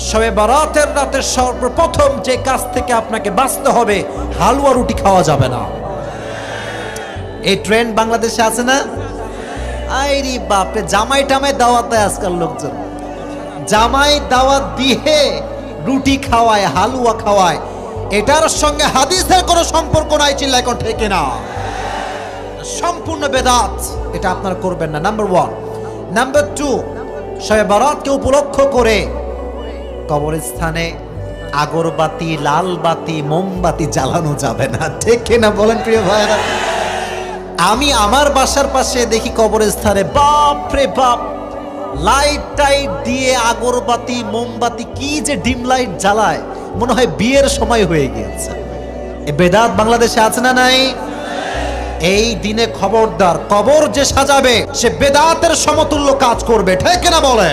শবে বারাতের রাতে সর্বপ্রথম যে কাজ থেকে আপনাকে বাঁচতে হবে, হালুয়া রুটি খাওয়া যাবে না। এই ট্রেন্ড বাংলাদেশে আছে না? আইরি বাপরে, জামাই টামাই দাওয়াত দেয় আজকাল লোকজন, জামাই দাওয়াত দিয়ে রুটি খাওয়ায়, হালুয়া খাওয়ায়। এটার সঙ্গে হাদিসের কোনো সম্পর্ক নাই, চিল্লা এখন ঠিক না? সম্পূর্ণ বেদাত, এটা আপনারা করবেন না, নাম্বার 1। নাম্বার 2, শবে বারাতকে উপলক্ষ করে কবরস্থানে আগরবাতি, লাল বাতি, মোমবাতি জ্বালানো যাবে না, ঠিক না বলেন প্রিয় ভাইরা? আমি আমার বাসার পাশে দেখি কবরস্থানে বাপ রে বাপ, লাইট টাইট দিয়ে আগরবাতি, মোমবাতি, কি যে ডিম লাইট জ্বালায়, মনে হয় বিয়ের সময় হয়ে গিয়েছে। এই বেদাত বাংলাদেশে আছে না নাই? এই দিনে খবরদার, কবর যে সাজাবে সে বেদাতের সমতুল্য কাজ করবে, ঠিক না বলে?